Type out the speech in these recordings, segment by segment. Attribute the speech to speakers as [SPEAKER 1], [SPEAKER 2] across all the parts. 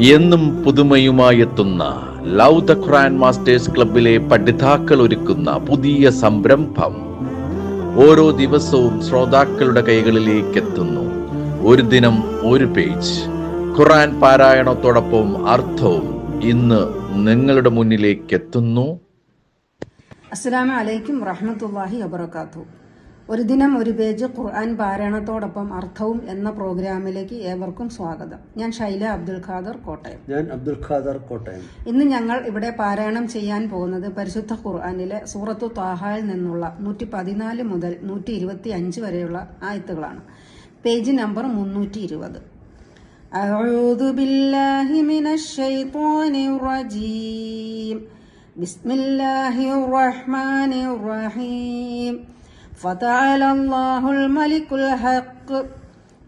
[SPEAKER 1] എന്നും പുതുമയുമായെത്തുന്ന love the Quran masters ക്ലബിലെ പഠിതാക്കൾ ഒരുക്കുന്ന പുതിയ സംരംഭം ഓരോ ദിവസവും ശ്രോതാക്കളുടെ കൈകളിലേക്ക് എത്തുന്നു. ഒരു ദിനം ഒരു പേജ് ഖുർആൻ പാരായണത്തോടൊപ്പം അർത്ഥവും ഇന്ന് നിങ്ങളുടെ മുന്നിലേക്ക് എത്തുന്നു.
[SPEAKER 2] അസ്സലാമു അലൈക്കും വറഹ്മത്തുള്ളാഹി വബറകാതുഹു. ഒരു ദിനം ഒരു പേജ് ഖുർആൻ പാരായണത്തോടൊപ്പം അർത്ഥവും എന്ന പ്രോഗ്രാമിലേക്ക് ഏവർക്കും സ്വാഗതം. ഞാൻ ഷൈല അബ്ദുൽ ഖാദർ കോട്ടയം.
[SPEAKER 3] ഞാൻ അബ്ദുൽ ഖാദർ കോട്ടയം.
[SPEAKER 2] ഇന്ന് ഞങ്ങൾ ഇവിടെ പാരായണം ചെയ്യാൻ പോകുന്നത് പരിശുദ്ധ ഖുർആനിലെ സൂറത്തു ത്വാഹയിൽ നിന്നുള്ള 114 മുതൽ 125 വരെയുള്ള ആയത്തുകളാണ്. Page number 320. അഊദു ബില്ലാഹി മിനശ് ശൈത്വാനിർ റജീം. ബിസ്മില്ലാഹിർ റഹ്മാനിർ റഹീം. فتعالى الله الملك الحق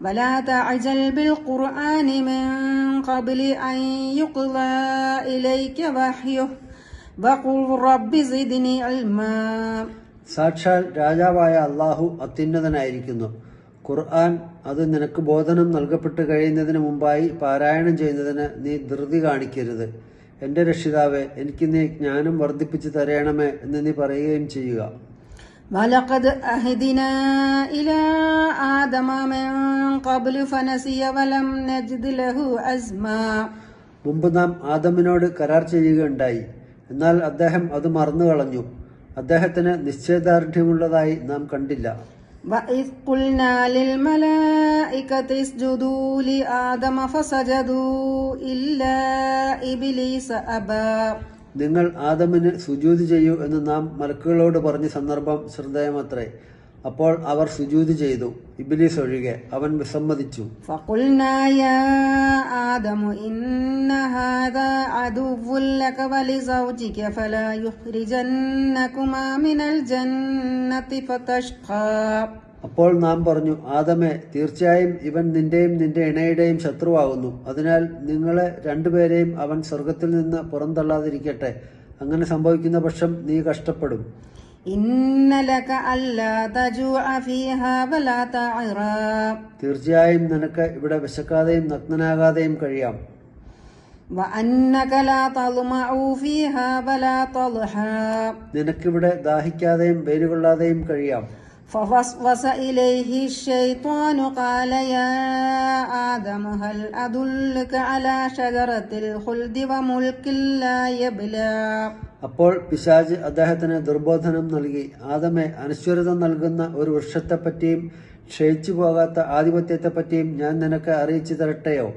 [SPEAKER 2] ولا تعجل بالقرآن من قبل أن يقضى إليك وحيه وقل رب زدني علما.
[SPEAKER 3] സാക്ഷാൽ രാജാവായ അള്ളാഹു അത്യുന്നതനായിരിക്കുന്നു. ഖുർആൻ അത് നിനക്ക് ബോധനം നൽകപ്പെട്ട് കഴിയുന്നതിന് മുമ്പായി പാരായണം ചെയ്യുന്നതിന് നീ ധൃതി കാണിക്കരുത്. എന്റെ രക്ഷിതാവേ, എനിക്ക് നീ ജ്ഞാനം വർദ്ധിപ്പിച്ചു തരയണമേ എന്ന് നീ പറയുകയും ചെയ്യുക.
[SPEAKER 2] وَلَقَدْ أَهْدِنَا إِلَى آدَمَ مِنْ قَبْلُ فَنَسِيَ وَلَمْ نَجِدْ لَهُ عَزْمًا.
[SPEAKER 3] മുമ്പ് നാം ആദമിനോട് കരാർ ചെയ്യുകയുണ്ടായി, എന്നാൽ അദ്ദേഹം അത് മറന്നു കളഞ്ഞു. അദ്ദേഹത്തിന് നിശ്ചയദാർഢ്യമുള്ളതായി നാം കണ്ടില്ല.
[SPEAKER 2] وَإِذْ قُلْنَا لِلْمَلَائِكَةِ اسْجُدُوا لِآدَمَ فَسَجَدُوا إِلَّا إِبْلِيسَ أَبَى.
[SPEAKER 3] നിങ്ങൾ ആദമിന് സുജൂദ് ചെയ്യൂ എന്ന് നാം മലക്കുകളോട് പറഞ്ഞ സന്ദർഭം ശ്രദ്ധേയമത്രേ. അപ്പോൾ അവർ സുജൂദ് ചെയ്തു, ഇബ്ലീസ് ഒഴികെ. അവൻ വിസമ്മതിച്ചു.
[SPEAKER 2] فَقُلْنَا يَا آدَمُ إِنَّ هَذَا عَدُوٌّ لَكَ وَلِزَوْجِكَ فَلَا يُخْرِجَنَّكُمَا مِنَ الْجَنَّةِ فَتَشْقَى.
[SPEAKER 3] അപ്പോൾ നാം പറഞ്ഞു, ആദമേ, തീർച്ചയായും ഇവൻ നിന്റെയും നിന്റെ ഇണയുടെയും ശത്രുവാകുന്നു. അതിനാൽ നിങ്ങളെ രണ്ടുപേരെയും അവൻ സ്വർഗത്തിൽ നിന്ന് പുറന്തള്ളാതിരിക്കട്ടെ. അങ്ങനെ സംഭവിക്കുന്ന പക്ഷം നീ കഷ്ടപ്പെടും.
[SPEAKER 2] ഇന്ന ലക അല്ലാ തജൂഅ ഫീഹാ വലാ തഅറാ.
[SPEAKER 3] തീർച്ചയായും നിനക്ക് ഇവിടെ വിശക്കാതെയും നഗ്നനാകാതെയും കഴിയാം.
[SPEAKER 2] വഅന്നക ലാ തദ്മഉ ഫീഹാ വലാ തദ്ഹാ.
[SPEAKER 3] നിനക്കിവിടെ ദാഹിക്കാതെയും വെയിലുകൊള്ളാതെയും കഴിയാം.
[SPEAKER 2] فوسوس إليه الشيطان قال يا آدم هل أدلك على شجرة الخلد وملك لا يبلى.
[SPEAKER 3] അപ്പോൾ പിശാച് അദ്ദേഹത്തിന് ദുർബോധനം നൽകി, ആദമേ, അനശ്വരത നൽകുന്ന ഒരു വൃക്ഷത്തെപ്പറ്റിയും ക്ഷയിച്ചു പോകാത്ത ആധിപത്യത്തെപ്പറ്റിയും ഞാൻ നിനക്ക് അറിയിച്ചു തരട്ടെയോ?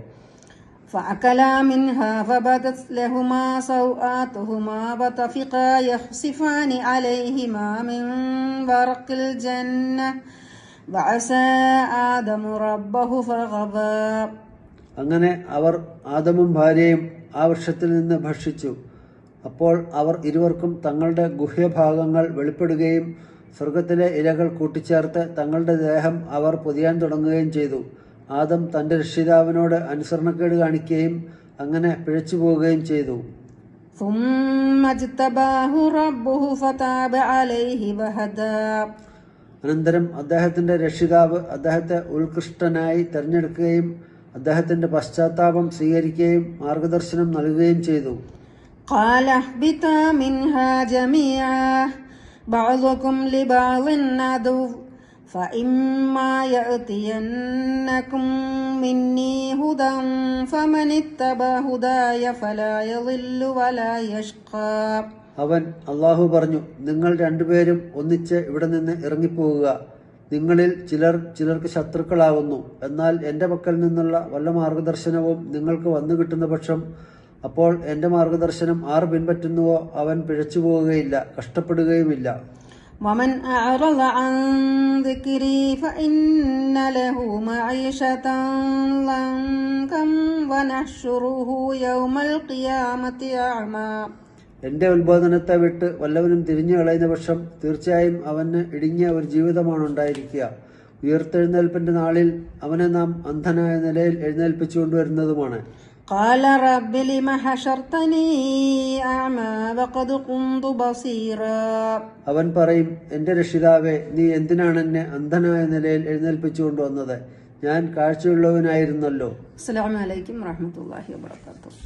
[SPEAKER 2] فأكلا منها فبدت لهما سوآتهما وطفقا يخصفان عليهما من ورق الجنة وعصى آدم ربه فغوى.
[SPEAKER 3] അങ്ങനെ അവർ ആദമും ഭാര്യയും ആ വൃക്ഷത്തിൽ നിന്ന് ഭക്ഷിച്ചു. അപ്പോൾ അവർ ഇരുവർക്കും തങ്ങളുടെ ഗുഹ്യഭാഗങ്ങൾ വെളിപ്പെടുകയും സ്വർഗത്തിലെ ഇലകൾ കൂട്ടിച്ചേർത്ത് തങ്ങളുടെ ദേഹം അവർ പൊതിയാൻ തുടങ്ങുകയും ചെയ്തു. ആദം തന്റെ രക്ഷിതാവിനോട് അനുസരണക്കേട് കാണിക്കുകയും അങ്ങനെ പിഴച്ചു പോവുകയും ചെയ്തു. അനന്തരം അദ്ദേഹത്തിന്റെ രക്ഷിതാവ് അദ്ദേഹത്തെ ഉത്കൃഷ്ടനായി തെരഞ്ഞെടുക്കുകയും അദ്ദേഹത്തിന്റെ പശ്ചാത്താപം സ്വീകരിക്കുകയും മാർഗദർശനം നൽകുകയും ചെയ്തു.
[SPEAKER 2] قال اهبطا منها جميعا بعضكم لبعض عدو فإما يأتينكم مني هدى فمن اتبع هداي فلا يضل ولا يشقى.
[SPEAKER 3] അവൻ അള്ളാഹു പറഞ്ഞു, നിങ്ങൾ രണ്ടുപേരും ഒന്നിച്ച് ഇവിടെ നിന്ന് ഇറങ്ങിപ്പോവുക. നിങ്ങളിൽ ചിലർക്ക് ശത്രുക്കളാവുന്നു. എന്നാൽ എന്റെ പക്കൽ നിന്നുള്ള വല്ല മാർഗദർശനവും നിങ്ങൾക്ക് വന്നു കിട്ടുന്ന പക്ഷം അപ്പോൾ എന്റെ മാർഗദർശനം ആർ പിൻപറ്റുന്നുവോ അവൻ പിഴച്ചു പോവുകയില്ല, കഷ്ടപ്പെടുകയുമില്ല.
[SPEAKER 2] ومن أعرض عن ذكري فإن له معيشة ضنكا ونحشره يوم القيامة أعمى.
[SPEAKER 3] എന്റെ ഉത്ബോധനത്തെ വിട്ട് വല്ലവനും തിരിഞ്ഞു കളയുന്ന പക്ഷം തീർച്ചയായും അവന് ഇടുങ്ങിയ ഒരു ജീവിതമാണ് ഉണ്ടായിരിക്കുക. ഉയർത്തെഴുന്നേൽപ്പിന്റെ നാളിൽ അവനെ നാം അന്ധനായ നിലയിൽ എഴുന്നേൽപ്പിച്ചുകൊണ്ടുവരുന്നതുമാണ്.
[SPEAKER 2] قال رب لم حشرتني أعمى وقد كنت بصيرا.
[SPEAKER 3] അവൻ പറയും, എന്റെ രക്ഷിതാവേ, നീ എന്തിനാണ് എന്നെ അന്ധനായ നിലയിൽ എഴുന്നേൽപ്പിച്ചുകൊണ്ടുവന്നത്? ഞാൻ കാഴ്ചയുള്ളവനായിരുന്നല്ലോ.
[SPEAKER 2] അസ്സലാമു അലൈക്കും വറഹ്മത്തുള്ളാഹി വബറകാതുഹു.